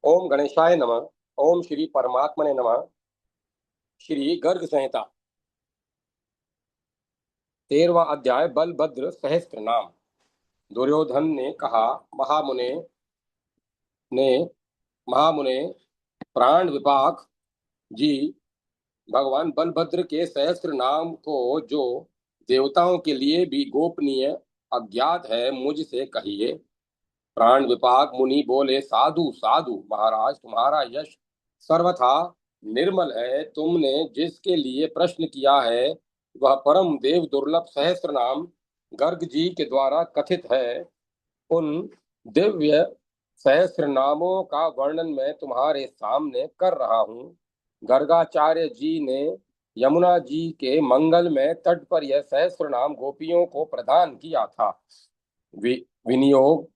ओम गणेशाय नमः। ओम श्री परमात्मने नमः। श्री गर्ग संहिता 13वां अध्याय बलभद्र सहस्त्र नाम। दुर्योधन ने कहा, ने महामुने प्राण विपाक जी, भगवान बलभद्र के सहस्त्र नाम को जो देवताओं के लिए भी गोपनीय अज्ञात है, मुझसे कहिए। प्राण विपाक मुनि बोले, साधु साधु महाराज, तुम्हारा यश सर्वथा निर्मल है। तुमने जिसके लिए प्रश्न किया है वह परम देव दुर्लभ सहस्त्र नाम गर्ग जी के द्वारा कथित है। उन दिव्य सहस्त्र नामों का वर्णन मैं तुम्हारे सामने कर रहा हूँ। गर्गाचार्य जी ने यमुना जी के मंगल में तट पर यह सहस्त्र नाम गोपियों को प्रदान किया था। विनियोग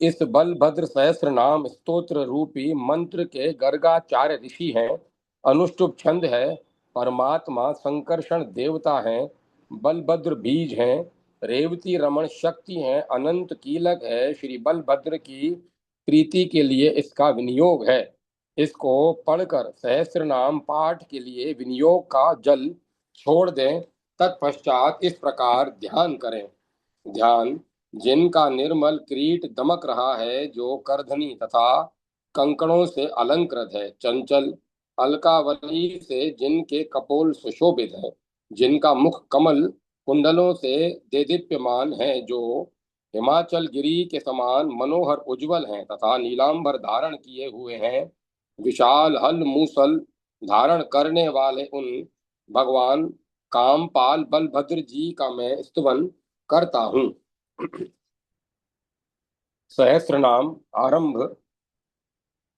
इस बलभद्र सहस्त्र नाम स्तोत्र रूपी मंत्र के गर्गाचार्य ऋषि हैं। अनुष्टुप छंद है। परमात्मा संकर्षण देवता हैं। बलभद्र बीज हैं। रेवती रमण शक्ति हैं। अनंत कीलक है। श्री बलभद्र की प्रीति के लिए इसका विनियोग है। इसको पढ़कर सहस्त्र नाम पाठ के लिए विनियोग का जल छोड़ दें। तत्पश्चात इस प्रकार ध्यान करें। ध्यान, जिनका निर्मल किरीट दमक रहा है, जो करधनी तथा कंकणों से अलंकृत है, चंचल अलकावली से जिनके कपोल सुशोभित है, जिनका मुख कमल कुंडलों से देदीप्यमान है, जो हिमाचल गिरी के समान मनोहर उज्जवल हैं तथा नीलांबर धारण किए हुए हैं, विशाल हल मूसल धारण करने वाले उन भगवान कामपाल बलभद्र जी का मैं स्तुवन करता हूँ। सहस्त्र नाम आरंभ।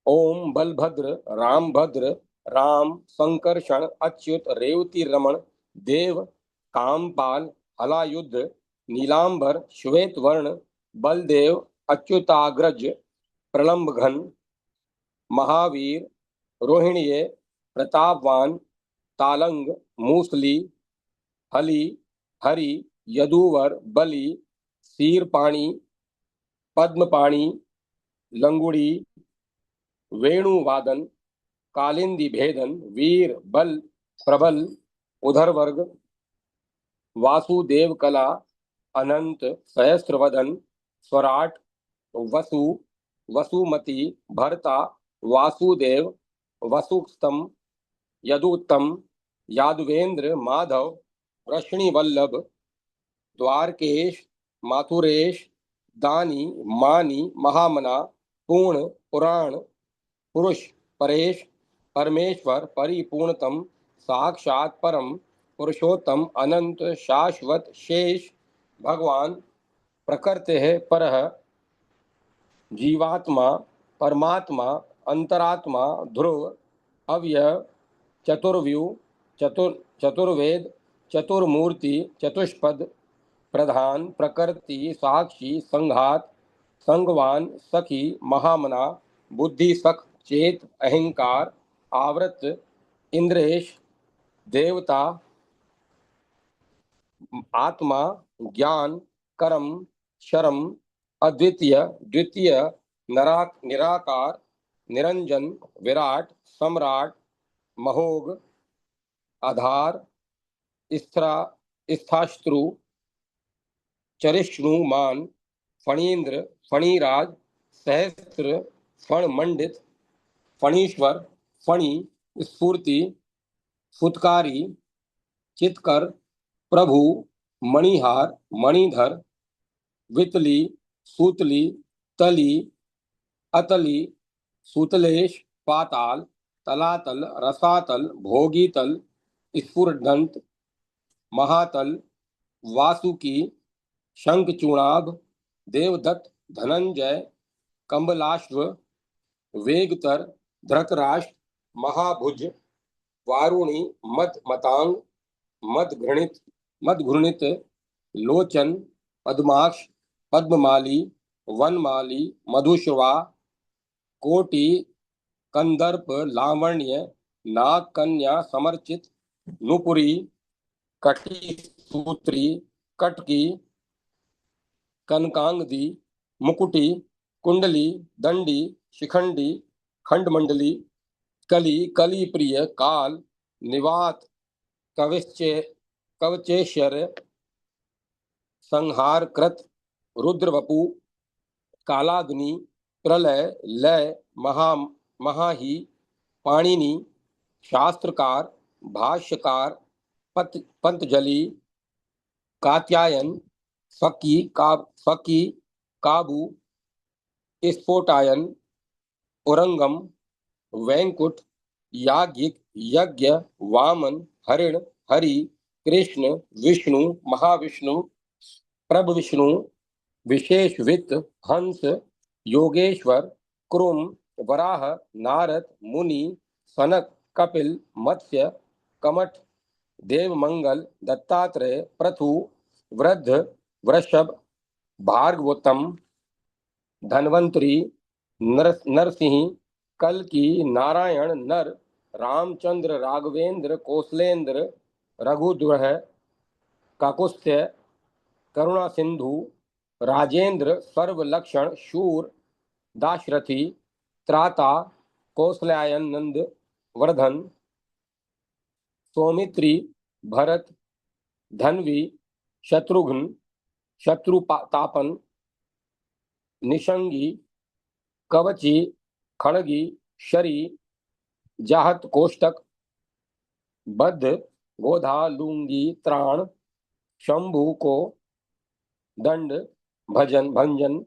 ओम बलभद्र रामभद्र राम संकर्षण अच्युत रेवती रमण देव कामपाल हलायुद्ध नीलांबर श्वेत वर्ण बलदेव अच्युताग्रज प्रलंब घन महावीर रोहिणीय प्रतापवान तालंग मूसली हली हरि यदुवर बलि सीरपाणी पद्मपाणी लंगुड़ी वेणुवादन कालिंदी भेदन वीर बल प्रबल उधर वर्ग वासुदेव कला अनंत सहस्त्रवदन स्वराट वसु वसुमती भरता वासुदेव वसुस्तम यदुत्तम यादवेंद्र माधव वृष्णि वल्लभ द्वारकेश माथुरेश दानी मानी महामना पूर्ण पुराण पुरुष परेश परमेश्वर परिपूर्णतम साक्षात परम पुरुषोत्तम अनंत शाश्वत शेष भगवान प्रकृति है परः जीवात्मा परमात्मा अंतरात्मा ध्रुव अव्यय चतुर्व्यू चतुर्वेद चतुर्मूर्ति चतुष्पद प्रधान प्रकृति साक्षी संघात संगवान सखी महामना बुद्धि सख चेत अहंकार आवृत इंद्रेश देवता आत्मा ज्ञान कर्म शरम अद्वितीय द्वितीय निराकार निरंजन विराट सम्राट महोग आधार स्थाश्रु चरिष्णुमान फणीन्द्र फणिराज सहस्त्र फण मंडित फणीश्वर फणी स्फूर्ति फुतकारी चितकर प्रभु मणिहार मणिधर वितली सूतली तली अतली सूतलेश पाताल तलातल रसातल भोगीतल स्फुरदंत महातल वासुकी शंखचूणाभ देवदत्त धनंजय कंबलाश्व वेगतर धृतराष्ट्र महाभुज वारुणी मद मतांग मद घृणित लोचन पद्माक्ष पद्ममाली वनमाली मधुश्रवा कोटि कंदर्प लावण्य नाग कन्या समर्चित नुपुरी कटी सूत्री कटकी कनकांगदी मुकुटी कुंडली, दंडी, शिखंडी, खंडमंडली, कली, कली प्रिय, काल, निवात, कवचेश्वर, संहार कृत, रुद्र वपु, कालाग्नि, प्रलय, लय, महाही, पाणिनि, शास्त्रकार, भाष्यकार, पंतजलि, कात्यायन, फकी, काबू, स्फोटायन, उरंगम, वैंकुट, याज्ञिक, यज्ञ, वामन, हरिण, हरि, कृष्ण, विष्णु, महाविष्णु, प्रभ विष्णु, विशेष वित्त, हंस, योगेश्वर, क्रुम, वराह, नारद, मुनि, सनक, कपिल, मत्स्य, कमठ, देवमंगल, दत्तात्रेय, पृथु, वृद्ध, वृषभ, भार्गवोत्तम, धन्वंतरी, नरसिंह, कल्कि, नारायण, नर, रामचंद्र, राघवेंद्र, कौशलेंद्र, रघुद्वह, काकुत्स्थ्य, करुणा सिंधु, राजेंद्र, सर्वलक्षण, शूर, दाशरथी, त्राता, कौशल्यायन, नंद, वर्धन, सौमित्री, भरत, धन्वी, शत्रुघ्न, शत्रुतापन, निशंगी, कवची, खड़गी, शरी, जाहत, कोष्टक, बद्ध, गोधा, लुंगी, त्राण, शंभु को, दंड, भंजन,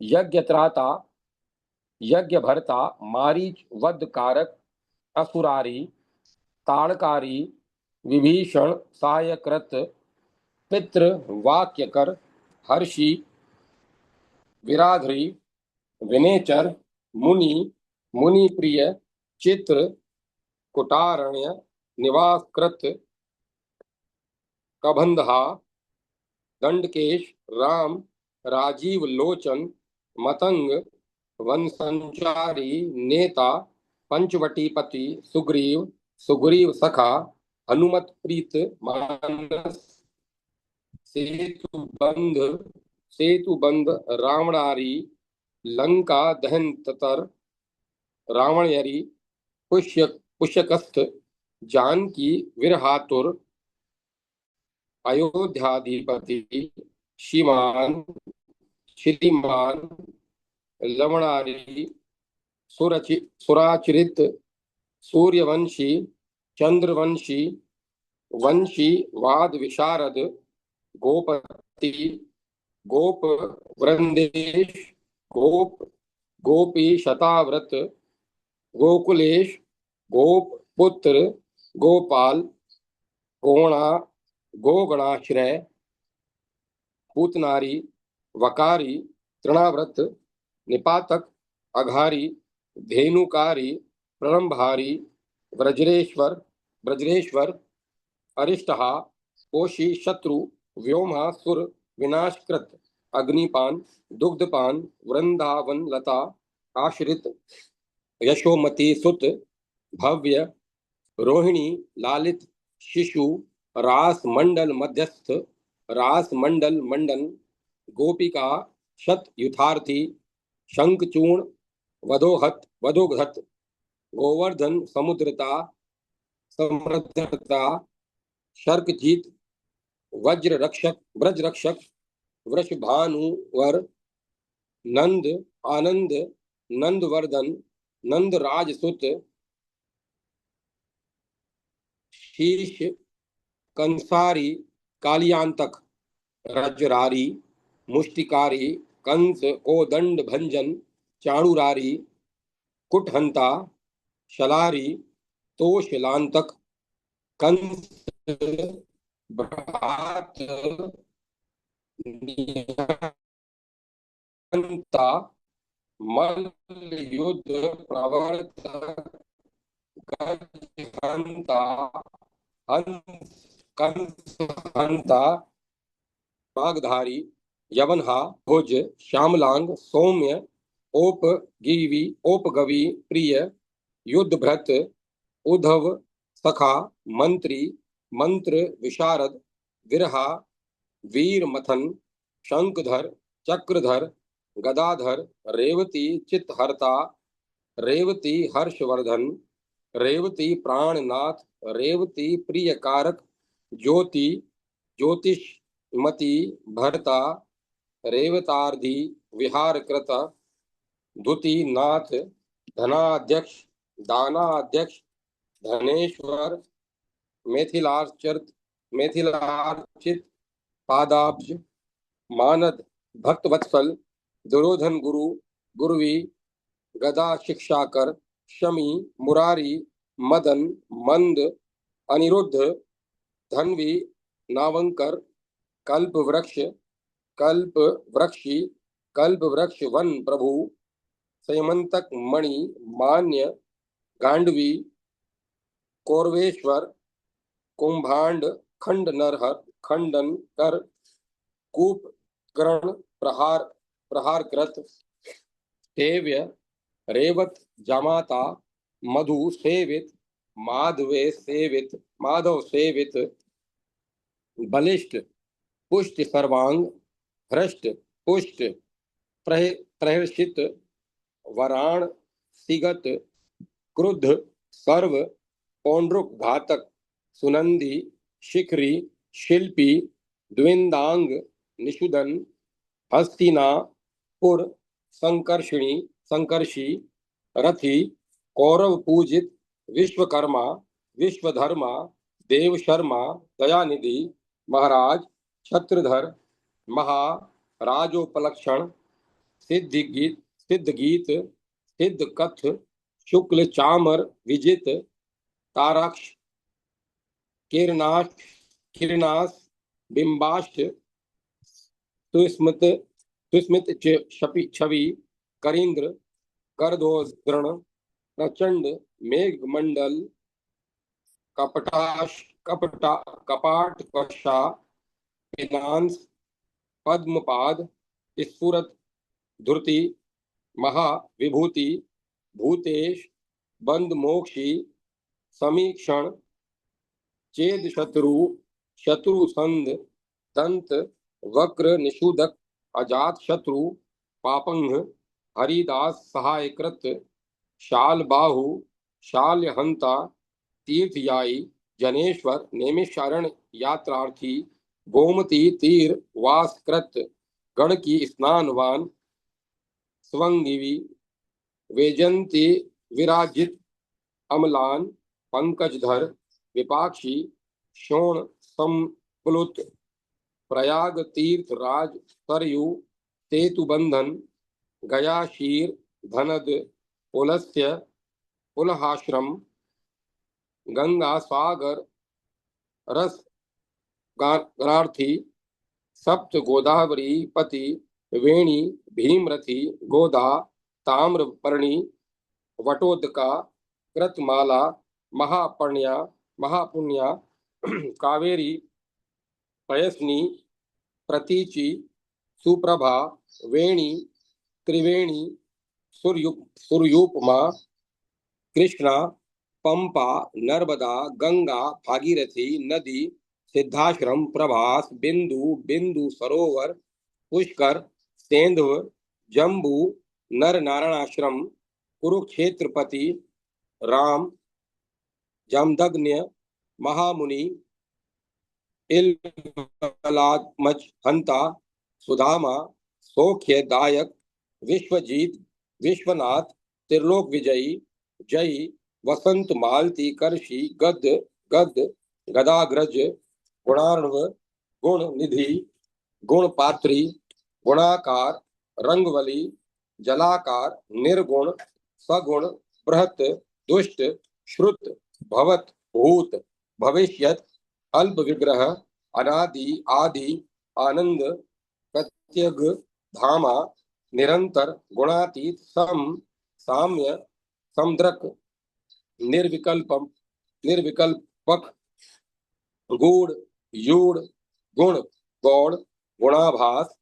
यज्ञ त्राता, यज्ञ भरता, मारीच, वध कारक, असुरारी, ताड़कारी, विभीषण, सहायकृत, पितृ, वाक्यकर, हर्षि, विराधरी, विनेचर, मुनि, मुनि प्रिय, चित्र, कुटारण्य, निवासकृत, कबंधा, दंडकेश, राम, राजीव लोचन, मतंग, वन संचारी, नेता, पंचवटीपति, सुग्रीव, सुग्रीव सखा, हनुमत प्रीत, मानस, सेतु बंध, रावणारी, लंका दहन ततर, रावणयरी, पुष्यकस्थ, जानकी, विरहातुर, अयोध्याधिपति, श्रीमान, लवणारी, सुराचरित, सूर्यवंशी, चंद्रवंशी, वंशी, वाद विशारद, गोपति, गोप वृंदेश, गोपी शताव्रत, गोकुलेश, गोप पुत्र, गोपाल, गोगणाश्रय, पूतनारी, वकारी, तृणाव्रत, निपातक, अघारी, धेनुकारी, प्रलंभारी, ब्रजरेश्वर, अरिष्टहा, कोशी, शत्रु, व्योमा, सुर, विनाशकृत, अग्निपान, दुग्धपान, वृंदावन लता, आश्रित, यशोमती सुत, भव्य, रोहिणी, लालित, शिशु, रास मंडल मध्यस्थ, रास मंडल मंडन, गोपिका, शत युथार्थी, शंखचूर्ण, वधोघत, गोवर्धन, समुद्रता, समृद्धता, शर्कजीत, ब्रज रक्षक, वृषभानुवर, नंद, आनंद, नंदवर्धन, नंदराजसुत, शीश, कंसारी, कालियांतक, रजरारी, मुष्टिकारी, कंस, कोदंड भंजन, चाणुरारी, कुटहंता, शलारी, तोशलांतक, कंस, भ्रात, निहंता, मल्लयुद्ध प्रवर्तक, गजहंता, कंसहंता, बागधारी, यवनहा, भुज, श्यामलांग, सौम्य, ओपगवी, प्रिय, युद्धभृत, उद्धव, सखा, मंत्री, मंत्र, विशारद, विरहा, वीर मथन, शंखधर, चक्रधर, गदाधर, रेवती चित्तहर्ता, रेवती हर्षवर्धन, रेवती प्राणनाथ, रेवती प्रियकारक, ज्योति ज्योतिषमती भरता, रेवतार्धि विहारकृत, धुति नाथ, धनाध्यक्ष, दानाध्यक्ष, धनेश्वर, मिथिलार्चित पादाब्ज, मानद भक्तवत्सल, दुर्योधन गुरु, गुरुवी, गदा शिक्षाकर, शमी, मुरारी, मदन, मंद, अनिरुद्ध, धनवी, नावंकर, कल्प वृक्ष, कल्प वृक्षी, कल्प वृक्ष वन प्रभु, संयमंतक मणि, मान्य, गांडवी, कौरवेश्वर, कुंभांड, खंड नरहर, खंडन कर, कूप करण, प्रहार प्रहार कृत, सेव्य, रेवत जामाता, मधु सेवित, माधव सेवित, बलिष्ठ, पुष्ट सर्वांग, भ्रष्ट, पुष्ट, प्रहर्षित, वराण, सिगत, क्रुद्ध, सर्व, पौंड्रुक घातक, सुनंदी, शिखरी, शिल्पी, द्विंदांग, निषुदन, हस्तिनापुर, संकर्षी, रथी, कौरव पूजित, विश्वकर्मा, विश्वधर्मा, देव शर्मा, दयानिधि, महाराज, छत्रधर, महा, राजोपलक्षण, सिद्ध कथ, शुक्ल चामर, विजित, ताराक्ष, किरनाश, बिंबाष्ट, सुस्मित छवि, करींद्र, करदोद्रण, प्रचंड, मेघमंडल, कपाट कषा, पिनांस, पद्मपाद, स्फुरत, धुर्ति, महाविभूति, भूतेश, बंद मोक्षी, समीक्षण, चेद शत्रु संद, दंत, वक्र निषूदक, अजात शत्रु, पापंग, हरिदास सहायकृत, शाल बाहु, शाल्य हंता, तीर्थयायी, जनेश्वर, नेमिषारण यात्रार्थी, गोमती तीर वासकृत, गणकी स्नानवान, स्वंगिवी, वेजंती विराजित, अमलान, पंकजधर, विपाक्षी, शोण संप्लुत, प्रयाग तीर्थ राज, सरयू, सेतु बंधन, गया शीर, धनद, पुलस्त्य, पुलहाश्रम, गंगा सागर, रस गार्थी, सप्त गोदावरी पति, वेणी, भीमरथी, गोदा, ताम्रपर्णी, वटोदका, कृतमाला, महापुण्या, कावेरी, पयस्नी, प्रतीचि, सुप्रभा, वेणी, त्रिवेणी, सूर्योपमा, कृष्णा, पंपा, नर्मदा, गंगा, भागीरथी, नदी, सिद्धाश्रम, प्रभास, बिंदु सरोवर, पुष्कर, सेंधव, जम्बू, नर नारायणाश्रम, कुरुक्षेत्रपति, राम, जमदग्न्य, महामुनि, इलमच हंता, सुदामा, सौख्यदायक, विश्वजीत, विश्वनाथ, त्रिलोक विजयी, जयी, वसंत मालती, कर्षी, गद, गदाग्रज, गुणार्णव, गुण निधि, गुणपात्री, गुणाकार, रंगवली, जलाकार, निर्गुण, सगुण, बृहत, दुष्ट, श्रुत, भवत, भूत, भविष्यत, अल्प विग्रह, अनादि, आदि, आनंद, प्रत्यग, धामा, निरंतर, गुणातीत, साम्य, समद्रक, निर्विकल्पक, गूढ़, यूढ़, गुण, गौड़, गुणाभास,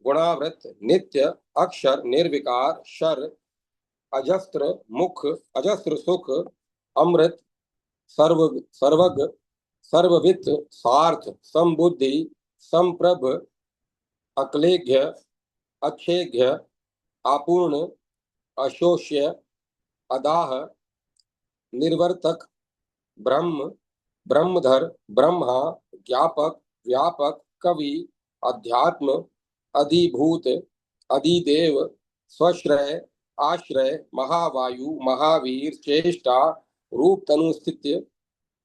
गुणावृत, नित्य, अक्षर, निर्विकार, शर, अजस्त्र, मुख, अजस्त्र सुख, अमृत, सर्वज्ञ, सर्ववित्त, सार्थ, समबुद्धि, संप्रभ, अक्लेघ्य, अक्षेघ्य, आपूर्ण, अशोष्य, अदाह, निर्वर्तक, ब्रह्म, ब्रह्मधर, ब्रह्मा, ज्ञापक, व्यापक, कवि, अध्यात्म, अधिभूत, अधिदेव, स्वश्रय, आश्रय, महावायु, महावीर, चेष्टा, रूप, तनु, स्थित्य,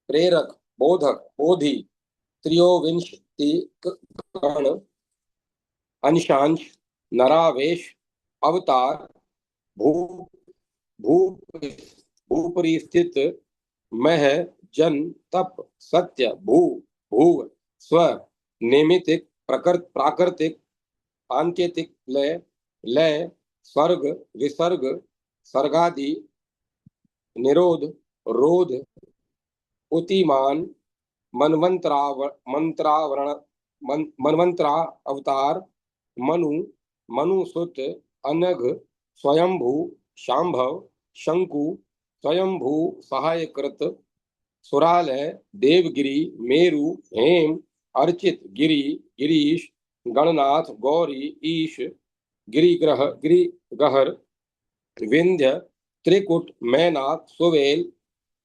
प्रेरक, बोधक, बोधि, त्रयोविंशति गण, अंशांश, नरावेश, अवतार, भू भूप भूपरि स्थित, मह, जन, तप, सत्य, भू, भूव, स्व, नैमितिक, प्राकृतिक, सांकेतिक, लय, लय, स्वर्ग, विसर्ग, सर्गादि, निरोध, रोध, उतिमान, मनवंतरा अवतार, मनु, मनुसुत, अनघ, स्वयंभू, शांभव, शंकु, स्वयंभू सहायकृत, सुरालय, देवगिरी, मेरु, हेम, अर्चित, गिरी, गिरीश, गणनाथ, गौरी, ईश, गिरिग्रह, गिरिगहर, विंध्य, त्रिकुट, मैनाक, सुवेल,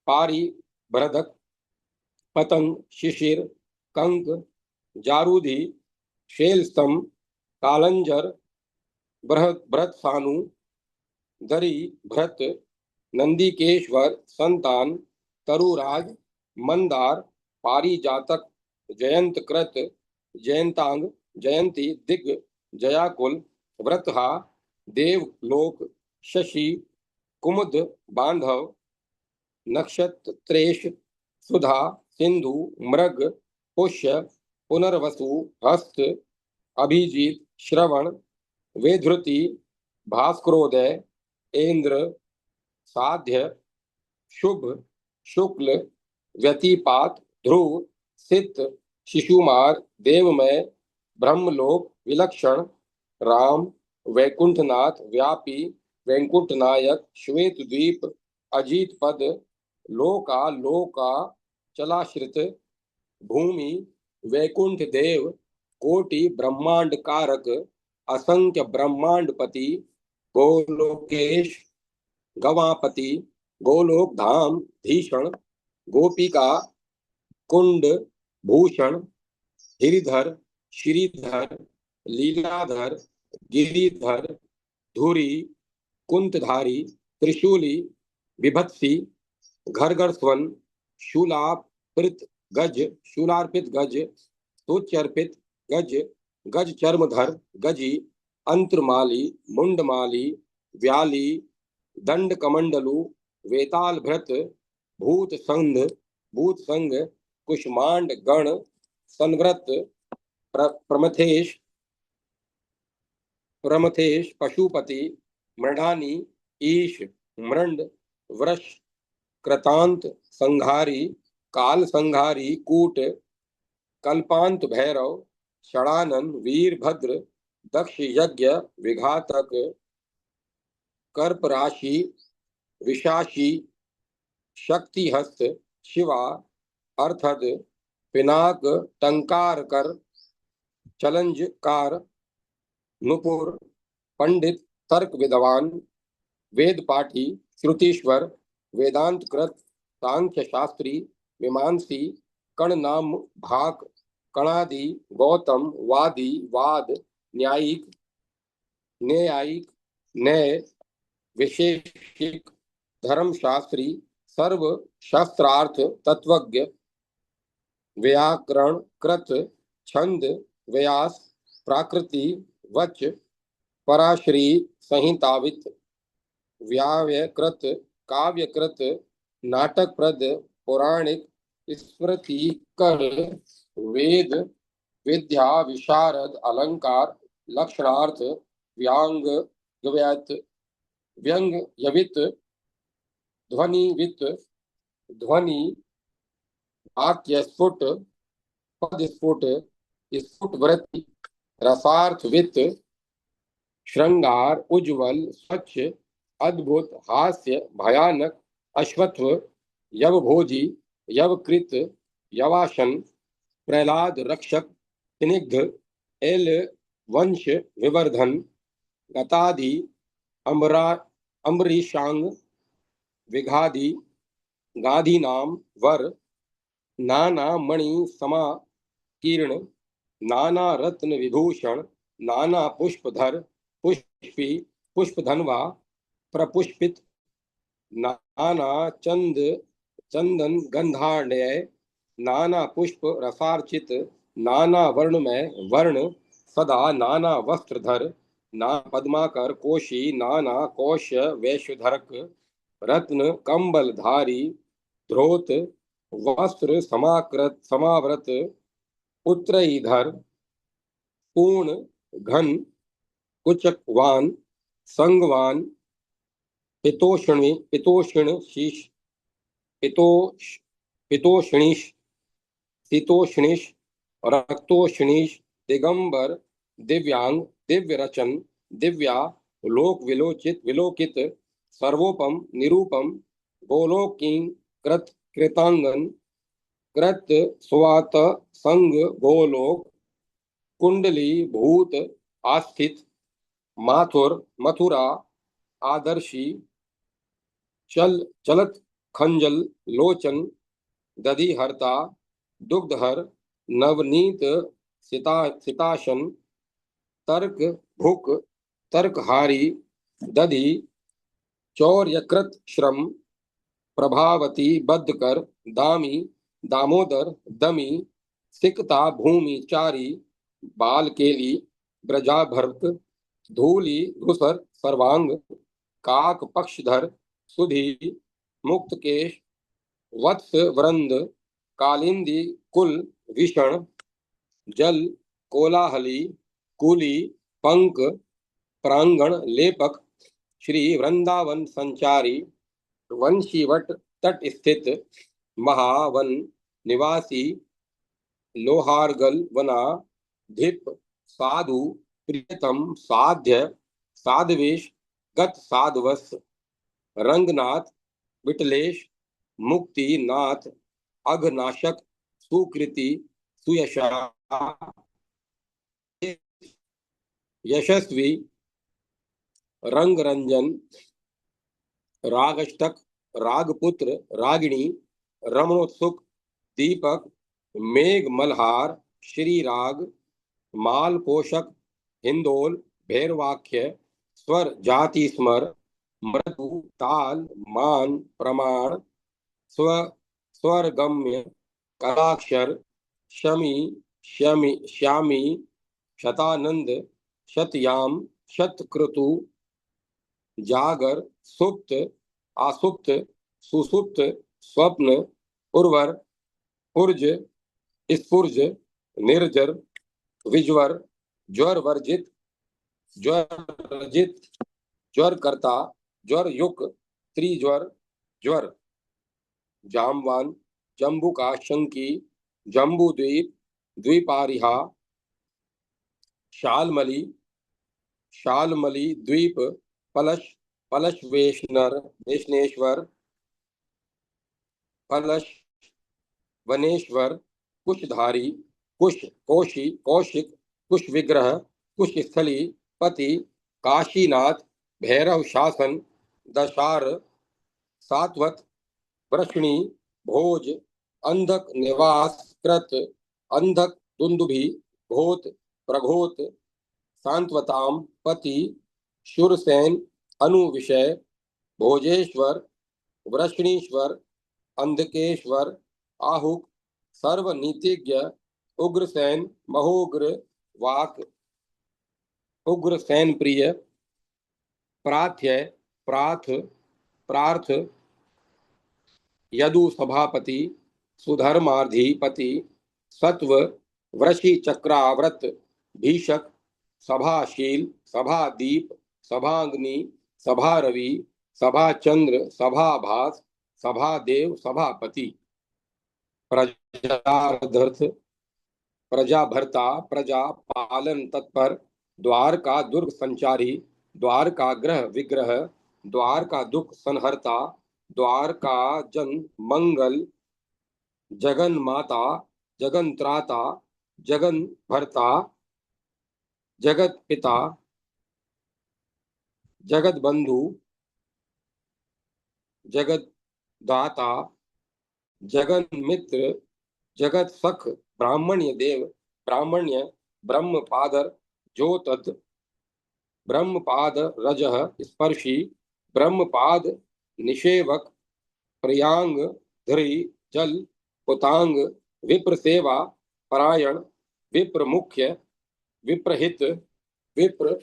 पारी, भरदक, पतंग, शिशिर, कंक, जारूधि, शेलस्तंभ, कालंजर, बृहत सानु, दरी, भृत, नंदिकेश्वर, संतान, तरुराज, मंदार, पारिजातक, जयंतकृत, जयंतांग, जयंती, दिग, जयाकुल, व्रतहा, देवलोक, शशि, कुमुद, बांधव, नक्षत्रेश, सुधा, सिंधु, मृग, पुष्य, पुनर्वसु, हस्त, अभिजीत, श्रवण, वेधृति, भास्करोदय, इंद्र, साध्य, शुभ, शुक्ल, व्यतिपात, ध्रुव, सित, शिशुमार, देवमय, ब्रह्मलोक, विलक्षण, राम, वैकुंठनाथ, व्यापी, वैकुंठ नायक, श्वेत द्वीप, अजीत पद, लोका लोका, चलाश्रित, भूमि, वैकुंठ देव, कोटि ब्रह्मांड कारक, असंख्य ब्रह्मांडपति, गोलोकेश, गवापति, गोलोक धाम, धीषण, गोपिका, कुंड, भूषण, गिरिधर, श्रीधर, लीलाधर, गिरिधर, धुरी, कुंतधारी, त्रिशूली, विभत्सी, घरघर, शूलार्पित गज, सुचर्पित गज, गज चर्मधर, गजी, अंत्रमाली, मुंडमाली, व्याली, दंड कमंडलु, वेताल भृत, भूत संघ, कुष्मांड गण, संवृत, प्रमथेश, पशुपति, मृडानी, ईश, मृंड, वृष, कृतांत, संघारी, काल संघारी, कूट, कल्पांत भैरव, षडानन, वीरभद्र, दक्ष यज्ञ, विघातक, कर्पराशि, विशाशी, शक्तिहस्त, शिवा, अर्थद, पिनाक, टंकार कर, चलंजकार, नुपुर, पंडित, तर्क विद्वान, वेद पाठी, श्रुतीश्वर, वेदांत कृत, सांख्य शास्त्री, मीमांसी, कण नाम भाक, कणादि, गौतम, वादी, वाद, न्यायिक, न्यायिक, न्याय, विशेषिक, धर्मशास्त्री, सर्व शास्त्रार्थ तत्वज्ञ, व्याकरण कृत, छंद, व्यास, प्राकृति, वच, पराश्री, संहितावित, व्याव्यकृत, काव्यकृत, नाटकप्रद, पौराणिक, स्मृतिकर, वेद, विद्या, विशारद, अलंकार, लक्षणार्थ, व्यांग, व्यंग, यवित, ध्वनिवित, ध्वनि, वाक्य स्फुट, पद स्फुट, स्फुटवृत्ति, रसार्थवित, श्रृंगार, उज्ज्वल, स्वच्छ, अद्भुत, हास्य, भयानक, अश्वत्व, यवभोजी, यवकृत, यवाशन, प्रहलाद, रक्षक, स्निग्ध, एल, वंश, विवर्धन, गताधि, अम्बरा अम्बरीशांग विघादि गाधी नाम वर नाना मणि समा कीर्ण नाना रत्न विभूषण नाना पुष्पधर पुष्पी पुष्पधनवा प्रपुष्पित नाना चंदन गंधाढ़ नाना पुष्प रसार्चित नाना वर्णमय वर्ण सदा नाना वस्त्रधर ना पद्माकर कोशी नाना कोश वैश्वधरक रत्न कंबल धारी ध्रोत वस्त्र समाकृत समावृत उत्तरीधर पूर्ण घन कुचकवान संगवान पितोषण शीश पितोष पितोषणीश शीतोष्णीश रक्तोष्णीश दिगंबर दिव्यांग दिव्य रचन दिव्या लोक विलोचित विलोकित सर्वोपम निरूपम गोलोकिं कृत कृतांगन कृत स्वात संग गोलोक कुंडली भूत आस्थित माथुर मथुरा आदर्शी चलत खंजल लोचन दधिहर्ता दुग्धहर नवनीत सिताशन तर्क भुक तर्कहारी दधि चौर्यकृत श्रम प्रभावती बद्धकर दामी दामोदर दमी सिकता भूमि चारी बालकेली ब्रजाभर्त धूली धुसर सर्वांग काक पक्षधर सुधी मुक्तकेश वत्स वृंद कालिंदी कुल विषण जल कोलाहली कुली पंक प्रांगण लेपक श्री वृंदावन संचारी वंशीवट तट स्थित महावन निवासी लोहारगल वना धिप साधु प्रियतम साध्य साधवेश गत साधवस रंगनाथ विटलेश मुक्तिनाथ अघनाशक सुकृति सुयशा यशस्वी रंगरंजन रागष्टक रागपुत्र रागिणी रमणोत्सुक दीपक मेघ मल्हार श्रीराग माल पोषक हिंदोल भैरवाख्य स्वर जाति स्मर मृदु ताल मान प्रमाण स्व स्वरगम्य कलाक्षर शमी शमी श्यामी शतानंद शतयाम शतक्रतु जागर सुप्त आसुप्त सुसुप्त स्वप्न उर्वर उर्ज स्फुर्ज निर्जर विज्वर ज्वर वर्जित ज्वर कर्ता ज्वर युक त्रिज्वर ज्वर जामवान जम्बुका शंकी जम्बूद्वीप द्वीपारिहा शालमली शालमली द्वीप पलश पलश वेशनेश्वर पलश वनेश्वर कुशधारी कुश कोशी कौशिक कुश विग्रह कुश स्थली पति काशीनाथ भैरव शासन दशार सात्वत वृष्णि भोज अंधक निवास कृत अंधक दुंदुभि घोत प्रघोत सांत्वताम पति शूरसेन अनुविषय भोजेश्वर वृष्णीश्वर अंधकेश्वर आहुक सर्वनीतिज्ञ उग्रसेन महोग्र वाक उग्रसेन प्रिय प्राथ्य प्राथ प्रार्थ यदु सभापति सुधर्माधिपति सत्व वृषि चक्राव्रत भीषक सभाशील सभादीप सभाग्नि सभारवि सभाचंद्र सभाभास सभादेव सभापति प्रजार्थ प्रजाभर्ता प्रजा पालन तत्पर द्वार का दुर्ग संचारी द्वार का ग्रह विग्रह द्वार का दुख संहर्ता द्वार का जन मंगल जगन माता जगन त्राता जगन भरता जगत पिता जगत बंधु, जगत दाता, जगन मित्र, जगत सख, ब्राह्मण्य देव, ब्राह्मण्य ब्रह्म पादर, जो तत् ब्रह्मपाद रजः स्पर्शी, ब्रह्मपाद निषेवक, प्रियांग धरी जल, पुतांग, विप्र सेवा परायण, विप्र मुख्य, विप्रहित, विप्र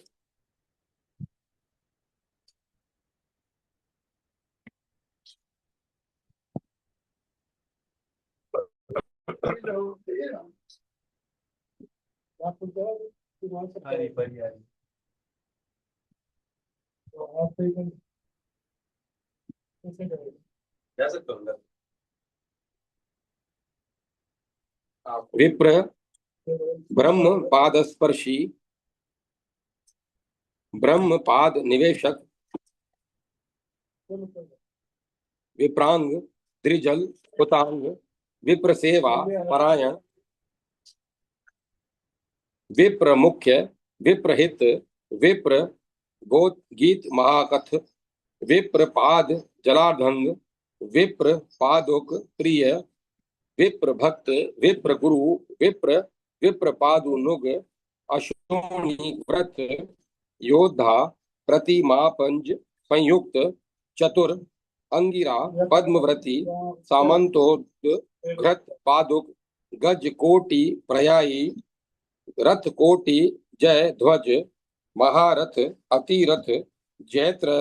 विप्र ब्रह्म पाद स्पर्शी, ब्रह्म पाद निवेशक, विप्रांग त्रिजल, पुतांग, विप्र सेवा परायण, विप्र मुख्य, विप्रहित, विप्र गोत गीत महाकथ, विप्र पाद जलाधंग, विप्र पादुक प्रिय, विप्र भक्त, विप्र गुरु, विप्र विप्र पादुनुग, अशोणी व्रत, योद्धा, प्रतिमापंज, संयुक्त, चतुर, अंगिरा, पद्मव्रती, सामंतोद, पादुक, गज कोटि प्रयायी, रथ कोटि जय ध्वज, महारथ, अतिरथ, जैत्र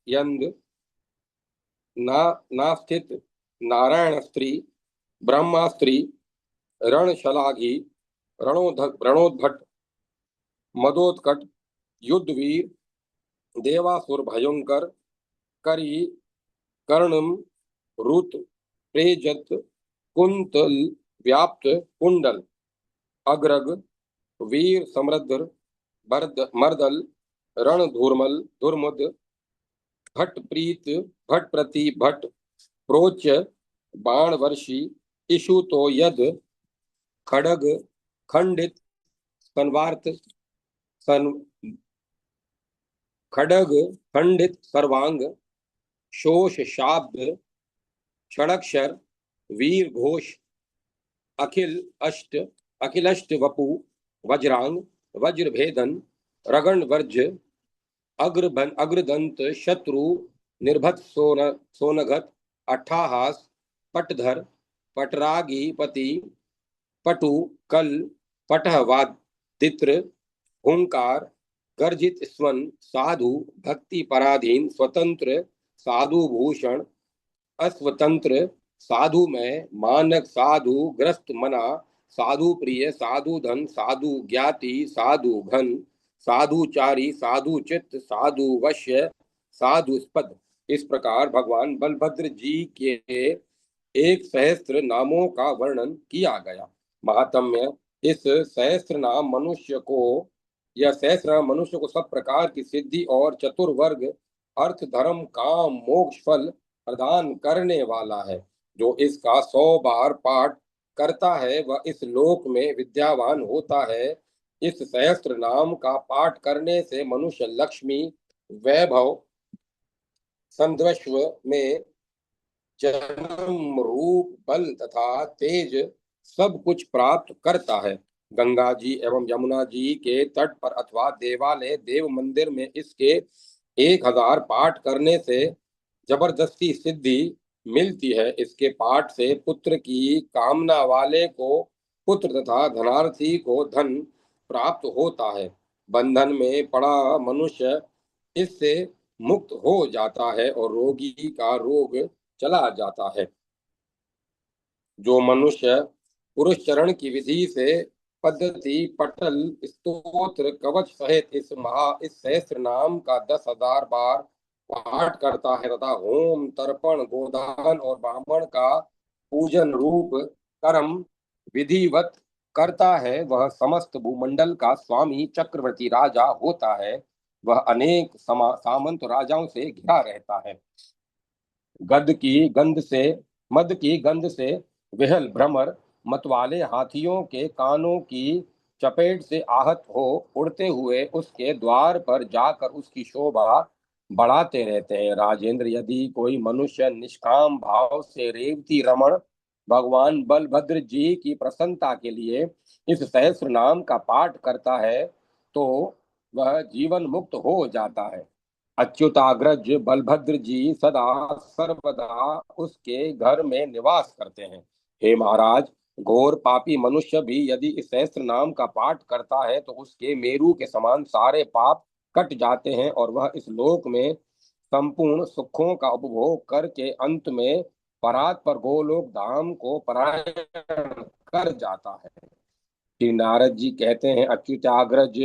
यंद, नास्थित, नारायण स्त्री, ब्रह्मास्त्री, रणशलाघी, रणोद्भट, मदोत्कट, युद्धवीर, देवासुर भयंकर, करी, कर्णम, रुत, प्रेजत, कुंतल, व्याप्त, कुंडल, अग्रग, वीर समृद्ध, मर्दल, रण धूर्मल, धुर्मुद, भट प्रीत, भट प्रति भट, प्रोच, बाण वर्षी, इशु तो यद, खड़ग, खंडित, संवार्त, सन खड़ग, खंडित, सर्वांग, शोष शाब्द, षडक्षर, वीर घोष, अखिलष्ट वपु, वज्रांग, वज्र भेदन, रगण वर्ज, अग्रदंत, शत्रु, निर्भत, सोनगत, अट्ठाहास, पटधर, पटरागी पति, पटु, कल, पटहवादित्र, हुंकार, गर्जित स्वन, साधु, भक्ति पराधीन, स्वतंत्र, साधु भूषण, अस्वतंत्र, साधु में, मानक, साधु ग्रस्त मना, साधु प्रिय, साधु धन, साधु ज्ञाति, साधु घन, साधुचारी, साधु चित्त, साधु वश्य, साधु स्पद। इस प्रकार भगवान बलभद्र जी के 1 सहस्त्र नामों का वर्णन किया गया। महात्म्य: इस सहस्त्र नाम मनुष्य को, यह सहस्त्र नाम मनुष्य को सब प्रकार की सिद्धि और चतुर्वर्ग अर्थ, धर्म, काम, मोक्ष फल प्रदान करने वाला है। जो इसका 100 बार पाठ करता है वह इस लोक में विद्यावान होता है। इस सहस्त्र नाम का पाठ करने से मनुष्य लक्ष्मी, वैभव, संध्वश्व में जन्म, रूप, बल तथा तेज सब कुछ प्राप्त करता है। गंगा जी एवं यमुना जी के तट पर अथवा देवालय, देव मंदिर में इसके 1000 पाठ करने से जबरदस्ती सिद्धि मिलती है। इसके पाठ से पुत्र की कामना वाले को पुत्र तथा धनार्थी को धन प्राप्त होता है। बंधन में पड़ा मनुष्य इससे मुक्त हो जाता है और रोगी का रोग चला जाता है। जो मनुष्य पुरुष चरण की विधि से पद्धति, पटल, स्तोत्र, कवच सहित इस सहस्त्र नाम का 10,000 बार पाठ करता है तथा होम, तर्पण, गोदान और ब्राह्मण का पूजन रूप कर्म विधिवत करता है, वह समस्त भूमंडल का स्वामी चक्रवर्ती राजा होता है। वह अनेक सामंत राजाओं से घिरा रहता है। मद की गंध से विहल भ्रमर मतवाले हाथियों के कानों की चपेट से आहत हो उड़ते हुए उसके द्वार पर जाकर उसकी शोभा बढ़ाते रहते हैं। राजेंद्र, यदि कोई मनुष्य निष्काम भाव से रेवती रमण भगवान बलभद्र जी की प्रसन्नता के लिए इस सहस्त्र नाम का पाठ करता है तो वह जीवन मुक्त हो जाता है। अच्युताग्रज बलभद्र जी सदा सर्वदा उसके घर में निवास करते हैं। हे महाराज, घोर पापी मनुष्य भी यदि इस सहस्त्र नाम का पाठ करता है तो उसके मेरु के समान सारे पाप कट जाते हैं और वह इस लोक में संपूर्ण सुखों का उपभोग करके अंत में परात पर गोलोक धाम को परायण कर जाता है। श्री नारद जी कहते हैं, अच्युताग्रज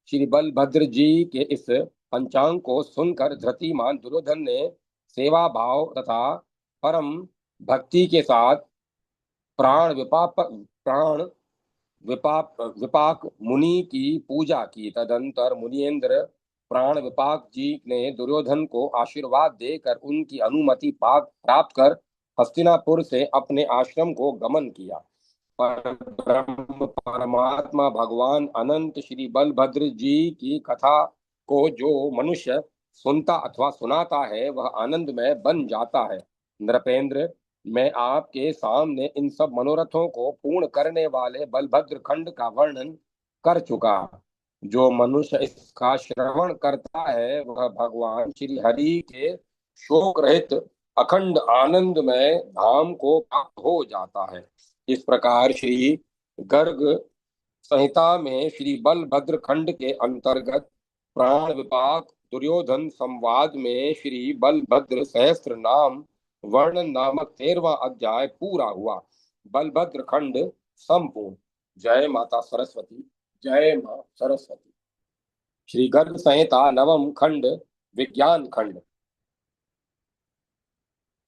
श्री बलभद्र जी के इस पंचांग को सुनकर धृतिमान दुर्योधन ने सेवा भाव तथा परम भक्ति के साथ प्राण विपाक मुनि की पूजा की। तदंतर मुनिन्द्र प्राण विपाक जी ने दुर्योधन को आशीर्वाद देकर उनकी अनुमति प्राप्त कर हस्तिनापुर से अपने आश्रम को गमन किया। पर ब्रह्म परमात्मा भगवान अनंत श्री बलभद्र जी की कथा को जो मनुष्य सुनता अथवा सुनाता है वह आनंदमय बन जाता है। नृपेंद्र, मैं आपके सामने इन सब मनोरथों को पूर्ण करने वाले बलभद्र खंड का वर्णन कर चुका। जो मनुष्य इसका श्रवण करता है वह भगवान श्री हरि के शोक रहित अखंड आनंदमय धाम को प्राप्त हो जाता है। इस प्रकार श्री गर्ग संहिता में श्री बलभद्र खंड के अंतर्गत प्राण विपाक दुर्योधन संवाद में श्री बलभद्र सहस्त्र नाम वर्णन नामक 13वां अध्याय पूरा हुआ। बलभद्र खंड संपूर्ण। जय माता सरस्वती। जय मां सरस्वती। श्री गर्ग संहिता नवम खंड विज्ञान खंड।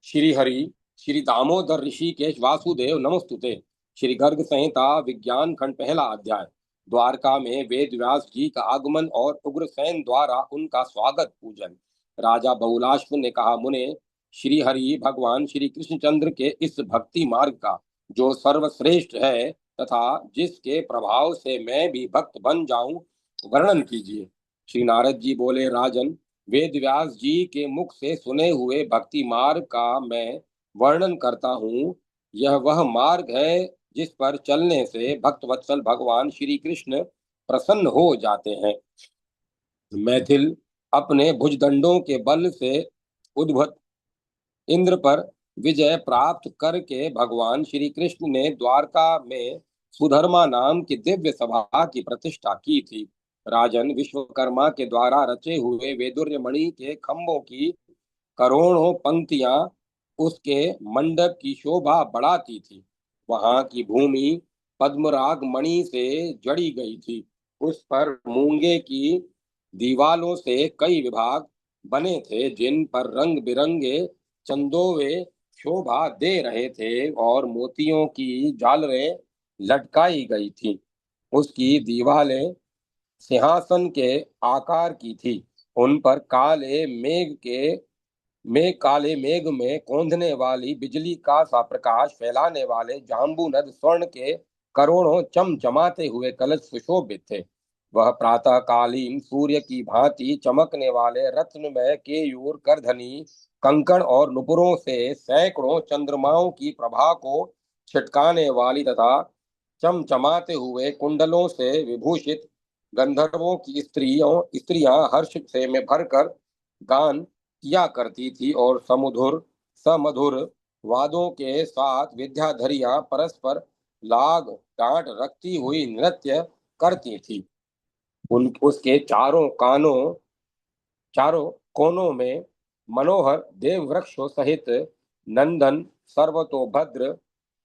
श्री हरि श्री दामोदर ऋषिकेश वासुदेव नमस्तुते। श्री गर्ग संहिता विज्ञान खंड पहला अध्याय। द्वारका में वेद व्यास जी का आगमन और उग्रसेन द्वारा उनका स्वागत पूजन। राजा बहुलाश्व ने कहा, मुने, श्री हरि भगवान श्री कृष्णचंद्र के इस भक्ति मार्ग का जो सर्वश्रेष्ठ है तथा जिसके प्रभाव से मैं भी भक्त बन जाऊं, वर्णन कीजिए। श्री नारद जी बोले, राजन, वेद व्यास जी के मुख से सुने हुए भक्ति मार्ग का मैं वर्णन करता हूँ। यह वह मार्ग है जिस पर चलने से भक्त वत्सल भगवान श्री कृष्ण प्रसन्न हो जाते हैं। मैथिल अपने भुजदंडों के बल से उद्भत इंद्र पर विजय प्राप्त करके भगवान श्री कृष्ण ने द्वारका में सुधर्मा नाम की दिव्य सभा की प्रतिष्ठा की थी। राजन, विश्वकर्मा के द्वारा रचे हुए वैदुर्य मणि के खंभों की करोड़ों पंक्तियां उसके मंडप की शोभा बढ़ाती थी। वहां की भूमि पद्मराग मणि से जड़ी गई थी। उस पर मूंगे की दीवालों से कई विभाग बने थे जिन पर रंग बिरंगे चंदोवे शोभा दे रहे थे और मोतियों की झालरें लटकाई गई थी। उसकी दीवारें सिंहासन के आकार की थी। उन पर काले मेघ में कौंधने वाली बिजली का सा प्रकाश फैलाने वाले जाम्बूनद स्वर्ण के करोड़ों चमचमाते हुए कलश सुशोभित थे। वह प्रातःकालीन सूर्य की भांति चमकने वाले रत्नमय केयूर, करधनी, कंकण और नुपुरों से सैकड़ों चंद्रमाओं की प्रभा को छिटकाने वाली तथा चमचमाते हुए कुंडलों से विभूषित गंधर्वों की स्त्रियां हर्ष से में भरकर गान किया करती थी और समधुर वादों के साथ विद्याधरियां परस्पर लाग डांट रखती हुई नृत्य करती थी। उन उसके चारों कोनों में मनोहर देव वृक्षों सहित नंदन, सर्वतोभद्र,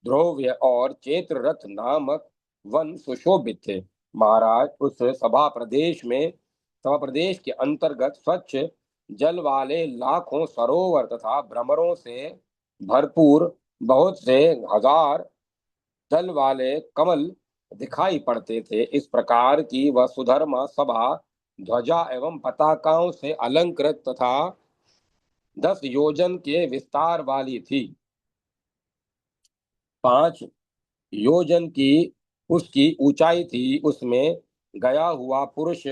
ध्रुव्य और चैत्र रथ नामक वन सुशोभित थे। महाराज, उस सभा प्रदेश के अंतर्गत स्वच्छ जल वाले लाखों सरोवर तथा भ्रमरों से भरपूर बहुत से हजार दल वाले कमल दिखाई पड़ते थे। इस प्रकार की वह सुधर्मा सभा ध्वजा एवं पताकाओं से अलंकृत तथा 10 योजन के विस्तार वाली थी। 5 योजन की उसकी ऊंचाई थी। उसमें गया हुआ पुरुष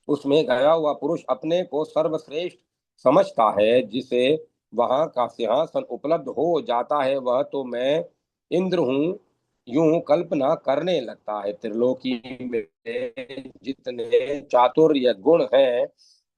उसमें गया हुआ पुरुष अपने को सर्वश्रेष्ठ समझता है, जिसे वहां का सिंहासन उपलब्ध हो जाता है, वह तो मैं इंद्र हूँ, यूं कल्पना करने लगता है। त्रिलोकी में जितने चातुर्य गुण हैं,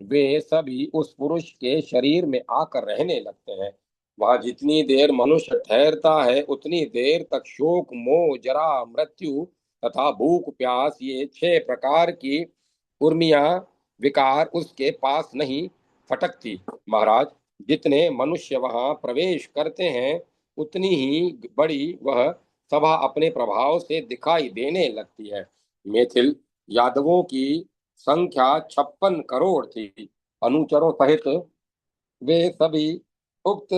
वे सभी उस पुरुष के शरीर में आकर रहने लगते हैं। वहां जितनी देर मनुष्य ठहरता है, उतनी देर तक शोक, मोह, जरा, मृत्यु तथा भूख प्यास, ये 6 प्रकार की उर्मियां विकार उसके पास नहीं फटकती। महाराज, जितने मनुष्य वहां प्रवेश करते हैं, उतनी ही बड़ी वह सभा अपने प्रभाव से दिखाई देने लगती है। मैथिल यादवों की संख्या 56 करोड़ थी। अनुचरों सहित वे सभी उक्त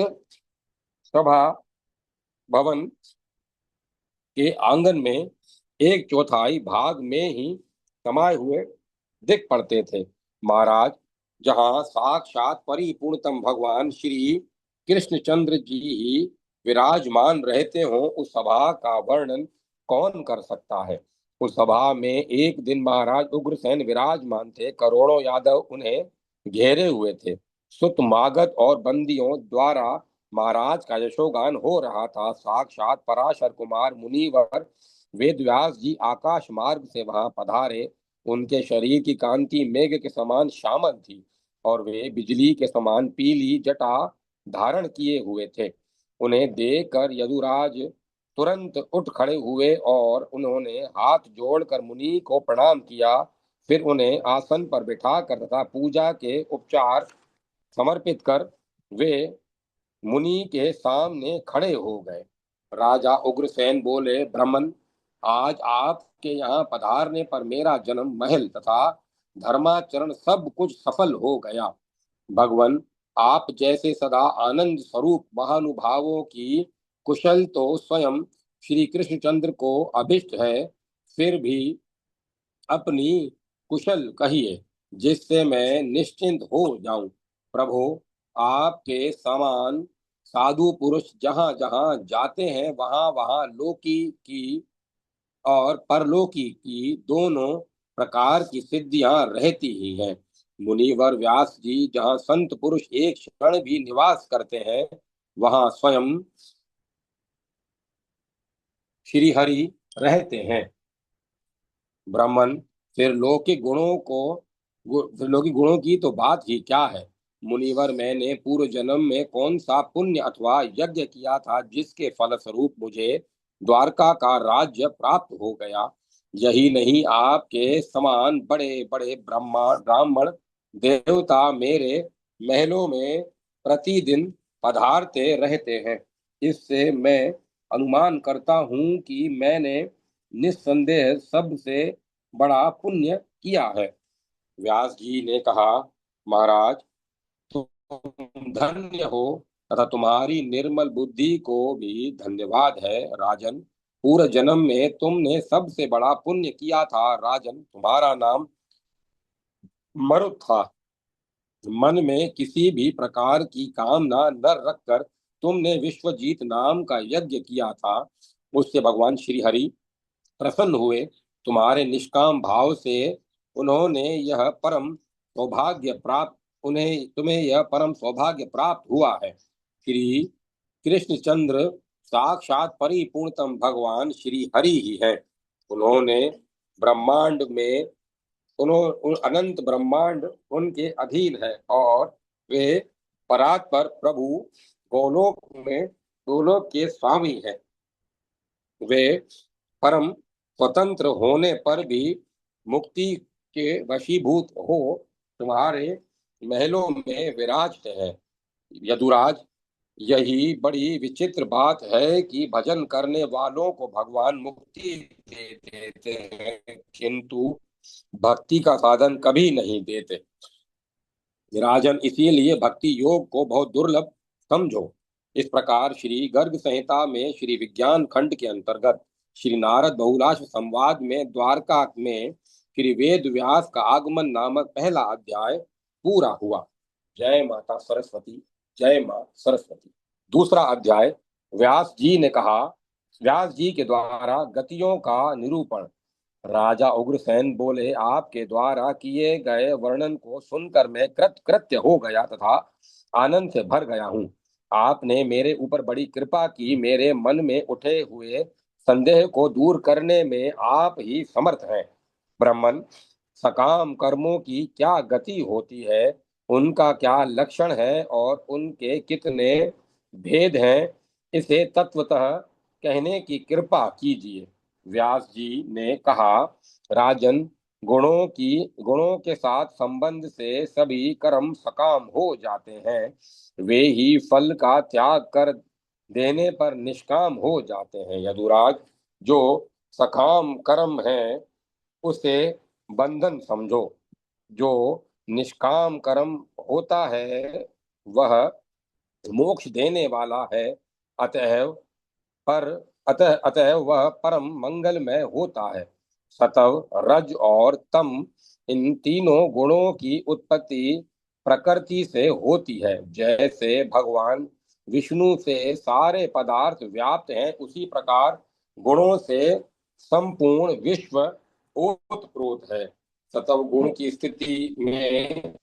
सभा भवन के आंगन में 1/4 भाग में ही समाये हुए दिख पड़ते थे। महाराज, जहाँ साक्षात परिपूर्णतम भगवान श्री कृष्णचंद्र जी ही विराजमान रहते हो, उस सभा का वर्णन कौन कर सकता है। उस सभा में एक दिन महाराज उग्रसेन विराजमान थे। करोड़ों यादव उन्हें घेरे हुए थे। सुत मागध और बंदियों द्वारा महाराज का यशोगान हो रहा था। साक्षात पराशर कुमार मुनिवर वेदव्यास जी आकाश मार्ग से वहां पधारे। उनके शरीर की कांति मेघ के समान श्यामल थी और वे बिजली के समान पीली जटा धारण किए हुए थे। उन्हें देखकर यदुराज तुरंत उठ खड़े हुए और उन्होंने हाथ जोड़कर मुनि को प्रणाम किया। फिर उन्हें आसन पर बिठाकर तथा पूजा के उपचार समर्पित कर वे मुनि के सामने खड़े हो गए। राजा उग्रसेन बोले, ब्राह्मण, आज आपके यहाँ पधारने पर मेरा जन्म, महल तथा धर्माचरण सब कुछ सफल हो गया। भगवान, आप जैसे सदा आनंद स्वरूप महानुभावों की कुशल तो स्वयं श्री कृष्णचंद्र को अभिष्ट है, फिर भी अपनी कुशल कहिए, जिससे मैं निश्चिंत हो जाऊं। प्रभु, आपके समान साधु पुरुष जहां जहां जाते हैं, वहां वहां लोकी की और परलोकी की दोनों प्रकार की सिद्धियां रहती ही हैं। मुनिवर व्यास जी जहां संत पुरुष एक क्षण भी निवास करते हैं, वहां स्वयं श्री हरि रहते हैं। ब्राह्मण, फिर लौकिक गुणों की तो बात ही क्या है। मुनिवर, मैंने पूर्व जन्म में कौन सा पुण्य अथवा यज्ञ किया था, जिसके फलस्वरूप मुझे द्वारका का राज्य प्राप्त हो गया। यही नहीं, आपके समान बड़े बड़े ब्राह्मण देवता मेरे महलों में प्रतिदिन पधारते रहते हैं। इससे मैं अनुमान करता हूँ कि मैंने निस्संदेह सबसे बड़ा पुण्य किया है। व्यास जी ने कहा, महाराज, तुम धन्य हो तथा तुम्हारी निर्मल बुद्धि को भी धन्यवाद है। राजन, पूर्व जन्म में तुमने सबसे बड़ा पुण्य किया था। राजन, तुम्हारा नाम मरुत था। मन में किसी भी प्रकार की कामना न रखकर तुमने विश्वजीत नाम का यज्ञ किया था। उससे भगवान श्री हरि प्रसन्न हुए। तुम्हारे निष्काम भाव से उन्होंने यह परम सौभाग्य प्राप्त उन्हें तुम्हें यह परम सौभाग्य प्राप्त हुआ है। श्री कृष्णचंद्र साक्षात परिपूर्णतम भगवान श्री हरि ही हैं। उन्होंने ब्रह्मांड में अनंत ब्रह्मांड उनके अधीन है और वे परात्पर प्रभु, गोलोक में गोलोक के स्वामी हैं। वे परम स्वतंत्र होने पर भी मुक्ति के वशीभूत हो तुम्हारे महलों में विराजते हैं। यदुराज, यही बड़ी विचित्र बात है कि भजन करने वालों को भगवान मुक्ति दे देते हैं, किंतु भक्ति का साधन कभी नहीं देते। राजन, इसीलिए भक्ति योग को बहुत दुर्लभ समझो। इस प्रकार श्री गर्ग संहिता में श्री विज्ञान खंड के अंतर्गत श्री नारद बहुलाश संवाद में द्वारका में श्री वेद व्यास का आगमन नामक पहला अध्याय पूरा हुआ। जय माता सरस्वती, जय मां सरस्वती। दूसरा अध्याय, व्यास जी ने कहा। व्यास जी के द्वारा गतियों का निरूपण। राजा उग्रसेन बोले, आपके द्वारा किए गए वर्णन को सुनकर मैं कृतकृत्य हो गया तथा आनंद से भर गया हूँ। आपने मेरे ऊपर बड़ी कृपा की। मेरे मन में उठे हुए संदेह को दूर करने में आप ही समर्थ हैं। ब्राह्मण, सकाम कर्मों की क्या गति होती है, उनका क्या लक्षण है और उनके कितने भेद हैं, इसे तत्वतः कहने की कृपा कीजिए। व्यास जी ने कहा, राजन, गुणों के साथ संबंध से सभी कर्म सकाम हो जाते हैं। वे ही फल का त्याग कर देने पर निष्काम हो जाते हैं। यदुराज, जो सकाम कर्म है उसे बंधन समझो, जो निष्काम कर्म होता है वह मोक्ष देने वाला है। अतएव पर अतः वह परम मंगलमय होता है। सतव, रज और तम, इन तीनों गुणों की उत्पत्ति प्रकृति से होती है। जैसे भगवान विष्णु से सारे पदार्थ व्याप्त हैं, उसी प्रकार गुणों से संपूर्ण विश्व ओतप्रोत है। सतव गुण की स्थिति में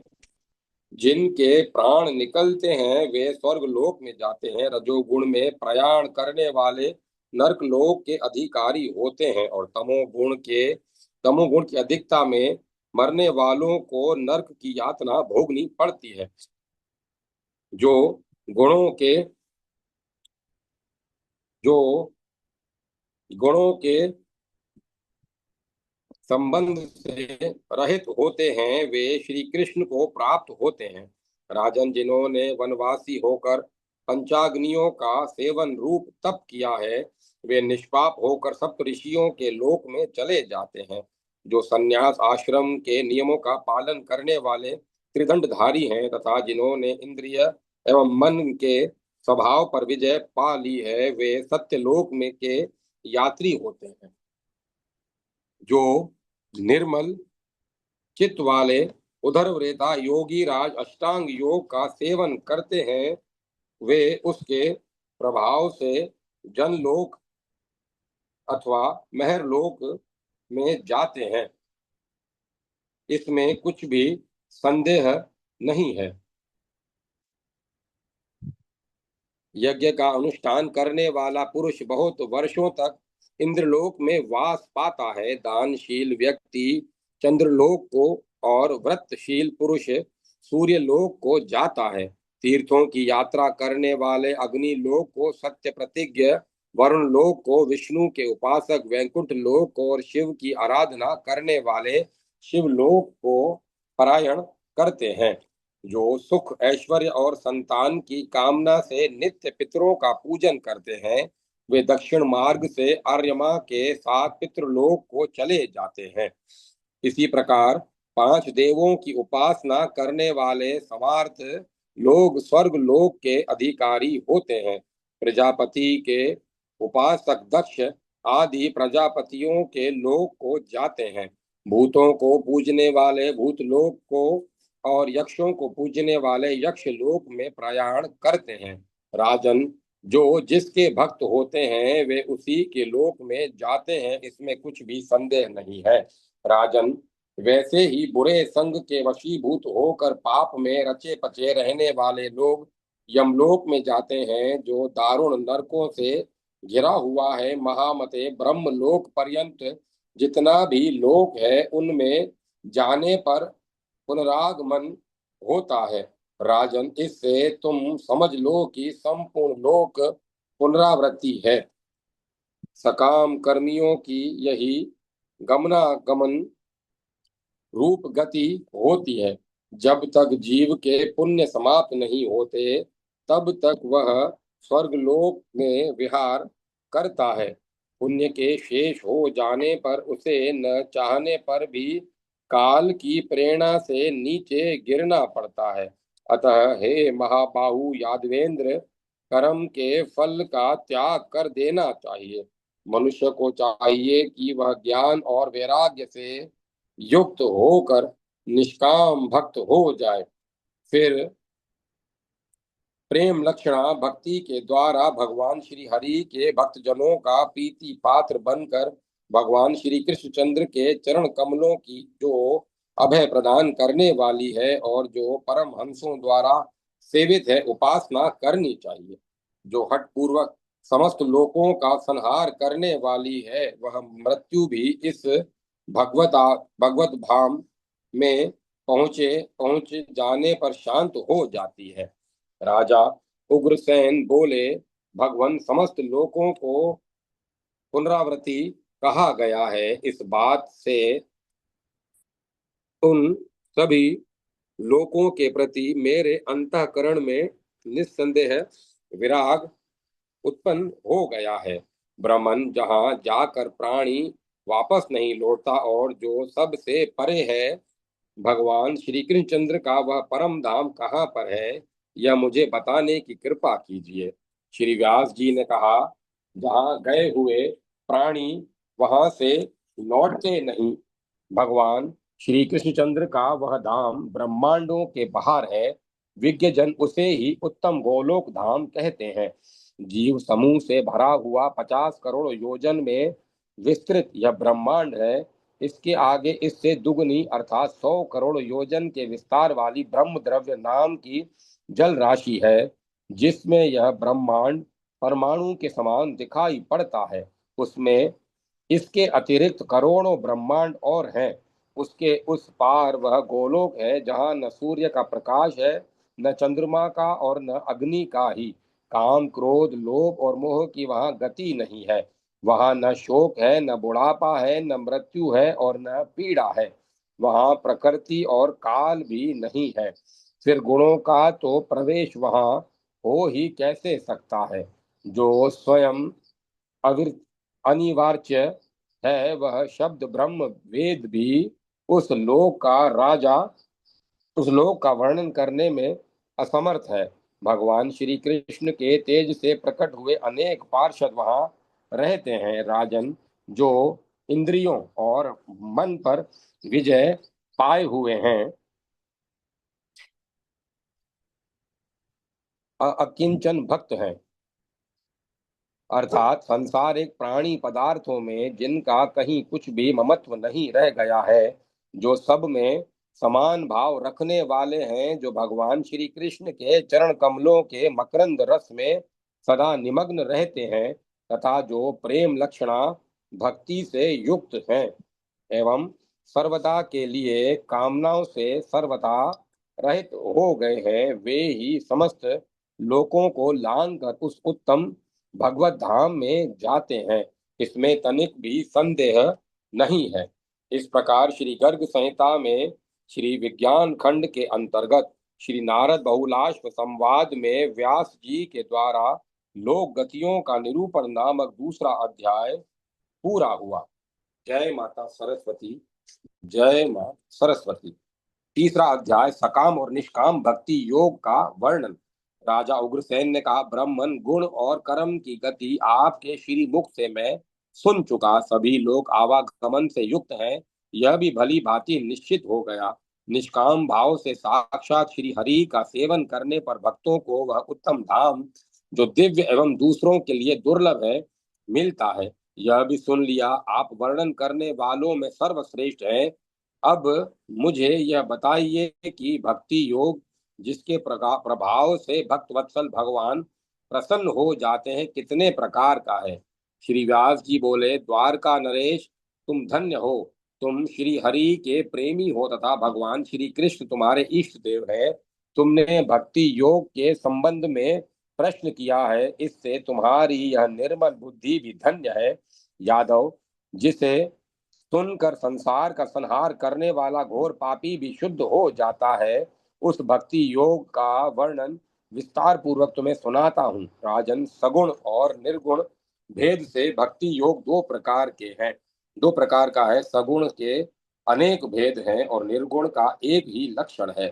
जिनके प्राण निकलते हैं वे स्वर्ग लोक में जाते हैं। रजोगुण में प्रयाण करने वाले नरक लोक के अधिकारी होते हैं और तमोगुण की अधिकता में मरने वालों को नरक की यातना भोगनी पड़ती है। जो गुणों के जो गुणों के संबंध से रहित होते हैं वे श्री कृष्ण को प्राप्त होते हैं। राजन, जिन्होंने वनवासी होकर पंचाग्नियों का सेवन रूप तप किया है, वे निष्पाप होकर सप्त ऋषियों के लोक में चले जाते हैं। जो संन्यास आश्रम के नियमों का पालन करने वाले त्रिदंडधारी हैं तथा जिन्होंने इंद्रिय एवं मन के स्वभाव पर विजय पा ली है, वे सत्यलोक में के यात्री होते हैं। जो निर्मल चित्त वाले उधरवरेता योगी राज अष्टांग योग का सेवन करते हैं, वे उसके प्रभाव से जनलोक अथवा महरलोक में जाते हैं। इसमें कुछ भी संदेह नहीं है। यज्ञ का अनुष्ठान करने वाला पुरुष बहुत वर्षों तक इंद्रलोक में वास पाता है। दानशील व्यक्ति चंद्रलोक को और व्रतशील पुरुष सूर्यलोक को जाता है। तीर्थों की यात्रा करने वाले अग्निलोक को, सत्य प्रतिज्ञ वरुण लोक को, विष्णु के उपासक वैकुंठ लोक को और शिव की आराधना करने वाले शिवलोक को परायण करते हैं। जो सुख ऐश्वर्य और संतान की कामना से नित्य पितरों का पूजन करते हैं, वे दक्षिण मार्ग से आर्यमा के साथ पितृलोक को चले जाते हैं। इसी प्रकार पांच देवों की उपासना करने वाले समार्थ लोग स्वर्ग लोक के अधिकारी होते हैं। प्रजापति के उपासक दक्ष आदि प्रजापतियों के लोक को जाते हैं। भूतों को पूजने वाले भूतलोक को और यक्षों को पूजने वाले यक्ष लोक में प्रयाण करते हैं। राजन, जो जिसके भक्त होते हैं वे उसी के लोक में जाते हैं, इसमें कुछ भी संदेह नहीं है। राजन, वैसे ही बुरे संग के वशीभूत होकर पाप में रचे पचे रहने वाले लोग यमलोक में जाते हैं, जो दारुण नरकों से घिरा हुआ है। महामते, ब्रह्मलोक पर्यंत जितना भी लोक है उनमें जाने पर पुनरागमन होता है। राजन, इससे तुम समझ लो कि संपूर्ण लोक पुनरावृत्ति है। सकाम कर्मियों की यही गमनागमन रूप गति होती है। जब तक जीव के पुण्य समाप्त नहीं होते तब तक वह स्वर्गलोक में विहार करता है। पुण्य के शेष हो जाने पर उसे न चाहने पर भी काल की प्रेरणा से नीचे गिरना पड़ता है। अतः हे महाबाहु यादवेंद्र, कर्म के फल का त्याग कर देना चाहिए। मनुष्य को चाहिए कि वह ज्ञान और वैराग्य से युक्त होकर निष्काम भक्त हो जाए। फिर प्रेम लक्षणा भक्ति के द्वारा भगवान श्री हरि के भक्तजनों का प्रीति पात्र बनकर भगवान श्री कृष्णचंद्र के चरण कमलों की जो अभय प्रदान करने वाली है और जो परम हंसों द्वारा सेवित है, उपासना करनी चाहिए। जो हठ पूर्वक समस्त लोकों का संहार करने वाली है, वह मृत्यु भी इस भगवत धाम में पहुंच जाने पर शांत हो जाती है। राजा उग्रसेन बोले, भगवान समस्त लोकों को पुनरावृत्ति कहा गया है। इस बात से उन सभी लोकों के प्रति मेरे अंतःकरण में निस्संदेह विराग उत्पन्न हो गया है। ब्रह्मन जहाँ जाकर प्राणी वापस नहीं लौटता और जो सबसे परे है, भगवान श्री कृष्णचंद्र का वह परम धाम कहाँ पर है, यह मुझे बताने की कृपा कीजिए। श्री व्यास जी ने कहा, जहाँ गए हुए प्राणी वहां से लौटते नहीं। भगवान श्री कृष्णचंद्र का वह धाम ब्रह्मांडों के बाहर है। विज्ञ जन उसे ही उत्तम गोलोक धाम कहते हैं। जीव समूह से भरा हुआ 50 करोड़ योजन में विस्तृत यह ब्रह्मांड है। इसके आगे इससे दुगनी अर्थात 100 करोड़ योजन के विस्तार वाली ब्रह्म द्रव्य नाम की जल राशि है, जिसमें यह ब्रह्मांड परमाणु के समान दिखाई पड़ता है। उसमें इसके अतिरिक्त करोड़ों ब्रह्मांड और हैं। उसके उस पार वह गोलोक है, जहाँ न सूर्य का प्रकाश है, न चंद्रमा का और न अग्नि का ही। काम क्रोध लोभ और मोह की वहाँ गति नहीं है। वहाँ न शोक है, न बुढ़ापा है, न मृत्यु है और न पीड़ा है। वहाँ प्रकृति और काल भी नहीं है। फिर गुणों का तो प्रवेश वहाँ हो ही कैसे सकता है। जो स्वयं अनिवार्य है, वह शब्द ब्रह्म वेद भी उस लोक का राजा उस लोक का वर्णन करने में असमर्थ है। भगवान श्री कृष्ण के तेज से प्रकट हुए अनेक पार्षद वहां रहते हैं। राजन, जो इंद्रियों और मन पर विजय पाए हुए हैं, अकिंचन भक्त हैं, अर्थात संसारिक प्राणी पदार्थों में जिनका कहीं कुछ भी ममत्व नहीं रह गया है, जो सब में समान भाव रखने वाले हैं, जो भगवान श्री कृष्ण के चरण कमलों के मकरंद रस में सदा निमग्न रहते हैं, तथा जो प्रेम लक्षणा भक्ति से युक्त हैं एवं सर्वदा के लिए कामनाओं से सर्वदा रहित हो गए हैं, वे ही समस्त लोकों को लांग कर उस उत्तम भगवत धाम में जाते हैं। इसमें तनिक भी संदेह नहीं है। इस प्रकार श्री गर्ग संहिता में श्री विज्ञान खंड के अंतर्गत श्री नारद बहुलाश्व संवाद में व्यास जी के द्वारा लोक गतियों का निरूपण नामक दूसरा अध्याय पूरा हुआ। जय माता सरस्वती। जय मां सरस्वती। तीसरा अध्याय सकाम और निष्काम भक्ति योग का वर्णन। राजा उग्रसेन ने कहा, ब्राह्मण गुण और कर्म की गति आपके श्री मुख से मैं सुन चुका। सभी लोग आवागमन से युक्त हैं, यह भी भली भांति निश्चित हो गया। निष्काम भाव से साक्षात श्री हरि का सेवन करने पर भक्तों को वह उत्तम धाम, जो दिव्य एवं दूसरों के लिए दुर्लभ है, मिलता है। यह भी सुन लिया, आप वर्णन करने वालों में सर्वश्रेष्ठ हैं। अब मुझे यह बताइए कि भक्ति योग, जिसके प्रभाव से भक्त वत्सल भगवान प्रसन्न हो जाते हैं, कितने प्रकार का है। श्री व्यास जी बोले, द्वारका नरेश, तुम धन्य हो। तुम श्री हरि के प्रेमी हो तथा भगवान श्री कृष्ण तुम्हारे इष्ट देव है। तुमने भक्ति योग के संबंध में प्रश्न किया है, इससे तुम्हारी यह निर्मल बुद्धि भी धन्य है। यादव, जिसे सुनकर संसार का संहार करने वाला घोर पापी भी शुद्ध हो जाता है, उस भक्ति योग का वर्णन विस्तार पूर्वक तुम्हें सुनाता हूँ। राजन, सगुण और निर्गुण भेद से भक्ति योग दो प्रकार के हैं। दो प्रकार का है। सगुण के अनेक भेद हैं और निर्गुण का एक ही लक्षण है।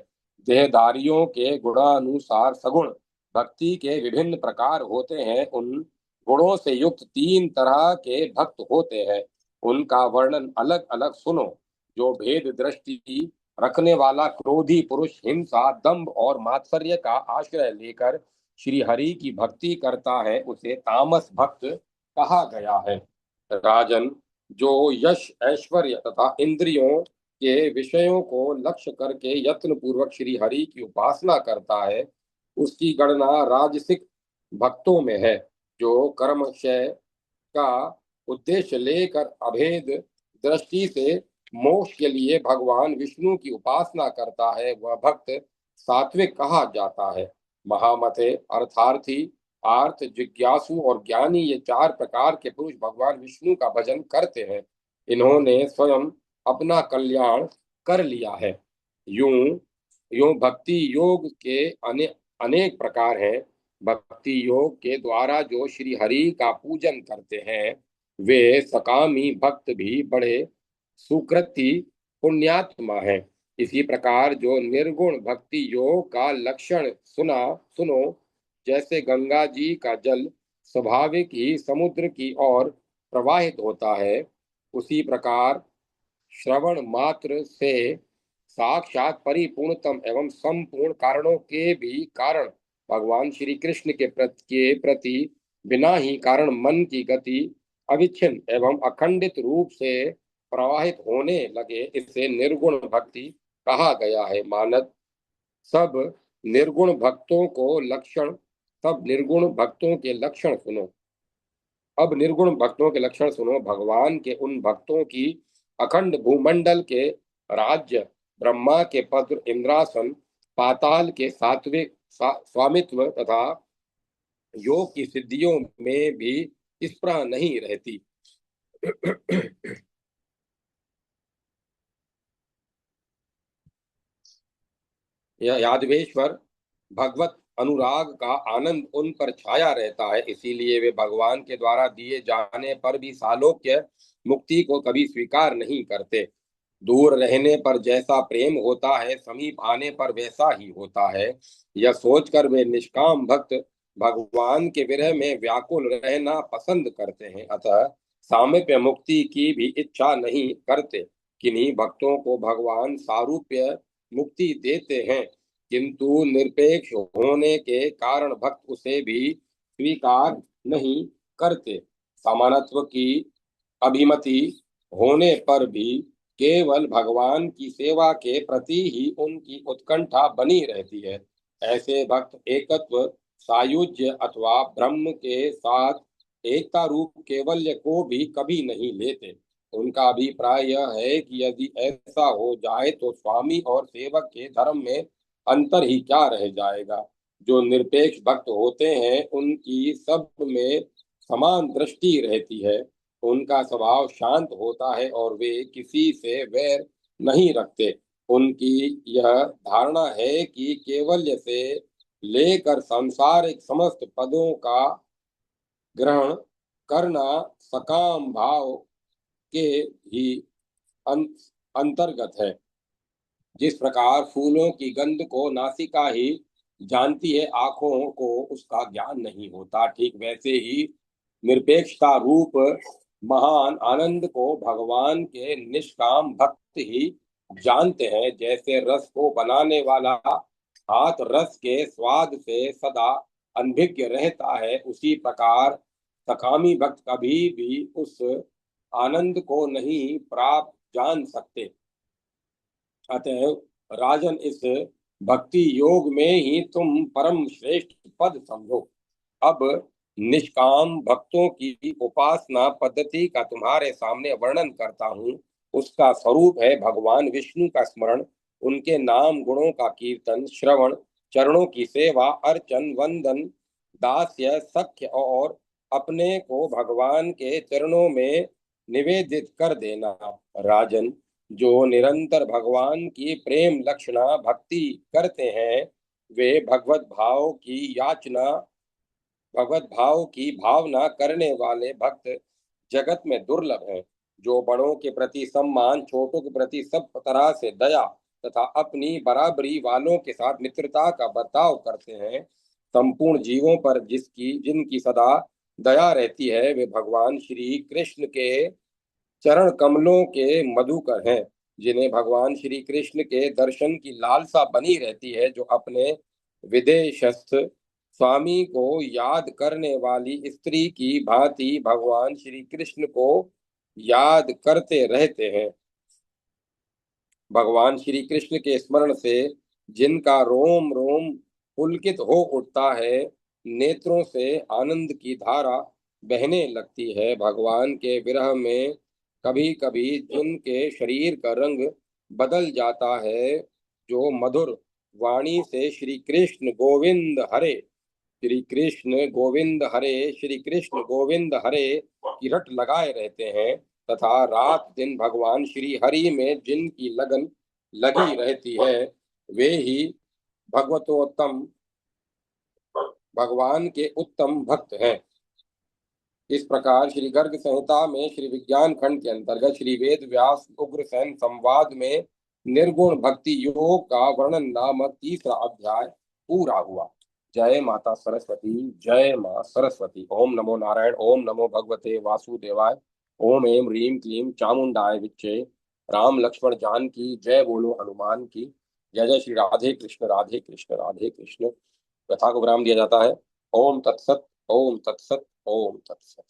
देहधारियों के गुणानुसार सगुण भक्ति के विभिन्न प्रकार होते हैं। उन गुणों से युक्त 3 तरह के भक्त होते हैं, उनका वर्णन अलग अलग सुनो। जो भेद दृष्टि रखने वाला क्रोधी पुरुष हिंसा, दंभ और मात्सर्य का आश्रय लेकर श्री हरि की भक्ति करता है, उसे तामस भक्त कहा गया है। राजन, जो यश ऐश्वर्य तथा इंद्रियों के विषयों को लक्ष्य करके यत्न पूर्वक श्री हरि की उपासना करता है, उसकी गणना राजसिक भक्तों में है। जो कर्मक्षय का उद्देश्य लेकर अभेद दृष्टि से मोक्ष के लिए भगवान विष्णु की उपासना करता है, वह भक्त सात्विक कहा जाता है। महामते अर्थार्थी, आर्थ, जिज्ञासु और ज्ञानी, ये चार प्रकार के पुरुष भगवान विष्णु का भजन करते हैं। इन्होंने स्वयं अपना कल्याण कर लिया है। यूं यूं भक्ति योग के अनेक प्रकार हैं। भक्ति योग के द्वारा जो श्री हरि का पूजन करते हैं, वे सकामी भक्त भी बड़े सुकृति पुण्यात्मा हैं। इसी प्रकार जो निर्गुण भक्ति योग का लक्षण सुनो, जैसे गंगा जी का जल स्वाभाविक ही समुद्र की ओर प्रवाहित होता है, उसी प्रकार श्रवण मात्र से साक्षात परिपूर्णतम एवं संपूर्ण कारणों के भी कारण भगवान श्री कृष्ण के प्रति बिना ही कारण मन की गति अविच्छिन्न एवं अखंडित रूप से प्रवाहित होने लगे। इसे निर्गुण भक्ति कहा गया है। मानद सब निर्गुण भक्तों को लक्षण सब निर्गुण भक्तों के लक्षण सुनो। अब निर्गुण भक्तों के लक्षण सुनो। भगवान के उन भक्तों की अखंड भूमंडल के राज्य, ब्रह्मा के पद, इंद्रासन, पाताल के सात्विक स्वामित्व तथा योग की सिद्धियों में भी स्पृहा नहीं रहती। यह यादवेश्वर भगवत अनुराग का आनंद उन पर छाया रहता है, इसीलिए वे भगवान के द्वारा दिए जाने पर भी सालोक्य मुक्ति को कभी स्वीकार नहीं करते। दूर रहने पर जैसा प्रेम होता है, समीप आने पर वैसा ही होता है। यह सोचकर वे निष्काम भक्त भगवान के विरह में व्याकुल रहना पसंद करते हैं, अतः सामीप्य मुक्ति की भी इच्छा नहीं करते। किन्हीं भक्तों को भगवान सारूप्य मुक्ति देते हैं, किंतु निरपेक्ष होने के कारण भक्त उसे भी स्वीकार नहीं करते। समानत्व की अभिमति होने पर भी केवल भगवान की सेवा के प्रति ही उनकी उत्कंठा बनी रहती है। ऐसे भक्त एकत्व, सायुज्य अथवा ब्रह्म के साथ एकता रूप केवल्य को भी कभी नहीं लेते। उनका अभिप्राय यह है कि यदि ऐसा हो जाए तो स्वामी और सेवक के धर्म में अंतर ही क्या रह जाएगा। जो निरपेक्ष भक्त होते हैं, उनकी सब में समान दृष्टि रहती है। उनका स्वभाव शांत होता है और वे किसी से वैर नहीं रखते। उनकी यह धारणा है कि केवल्य से लेकर सांसारिक समस्त पदों का ग्रहण करना सकाम भाव के ही अंतर्गत है। जिस प्रकार फूलों की गंध को नासिका ही जानती है, आंखों को उसका ज्ञान नहीं होता, ठीक वैसे ही निरपेक्षता रूप महान आनंद को भगवान के निष्काम भक्त ही जानते हैं। जैसे रस को बनाने वाला हाथ रस के स्वाद से सदा अनभिज्ञ रहता है, उसी प्रकार सकामी भक्त कभी भी उस आनंद को नहीं प्राप्त जान सकते। अतएव राजन, इस भक्ति योग में ही तुम परम श्रेष्ठ पद समझो। अब निष्काम भक्तों की उपासना पद्धति का तुम्हारे सामने वर्णन करता हूँ। उसका स्वरूप है भगवान विष्णु का स्मरण, उनके नाम गुणों का कीर्तन, श्रवण, चरणों की सेवा, अर्चन, वंदन, दास्य, सख्य और अपने को भगवान के चरणों में निवेदित कर देना। राजन, जो निरंतर भगवान की प्रेम लक्षणा भक्ति करते हैं, वे भगवत भाव की भावना करने वाले भक्त जगत में दुर्लभ हैं। जो बड़ों के प्रति सम्मान, छोटों के प्रति सब तरह से दया तथा अपनी बराबरी वालों के साथ मित्रता का बर्ताव करते हैं, संपूर्ण जीवों पर जिनकी सदा दया रहती है, वे भगवान श्री कृष्ण के चरण कमलों के मधुकर हैं। जिन्हें भगवान श्री कृष्ण के दर्शन की लालसा बनी रहती है, जो अपने विदेशस्थ स्वामी को याद करने वाली स्त्री की भांति भगवान श्री कृष्ण को याद करते रहते हैं। भगवान श्री कृष्ण के स्मरण से जिनका रोम रोम पुलकित हो उठता है, नेत्रों से आनंद की धारा बहने लगती है। भगवान के विरह में कभी कभी जिनके शरीर का रंग बदल जाता है, जो मधुर वाणी से श्री कृष्ण गोविंद हरे, श्री कृष्ण गोविंद हरे, श्री कृष्ण गोविंद हरे की रट लगाए रहते हैं, तथा रात दिन भगवान श्री हरि में जिनकी लगन लगी रहती है, वे ही भगवतोत्तम भगवान के उत्तम भक्त हैं। इस प्रकार श्री गर्ग संहिता में श्री विज्ञान खंड के अंतर्गत श्री वेद व्यास उग्रसेन संवाद में निर्गुण भक्ति योग का वर्णन नामक तीसरा अध्याय पूरा हुआ। जय माता सरस्वती, जय मां सरस्वती। ओम नमो नारायण, ओम नमो भगवते वासुदेवाय, ओम एम ह्रीम क्लीम चामुंडाय विच्चे। राम लक्ष्मण जान की जय बोलो हनुमान की। जय जय श्री राधे कृष्ण, राधे कृष्ण, राधे कृष्ण। कथा को विराम दिया जाता है। ओम तत्सत, ओम तत्सत, ओम तत्सत।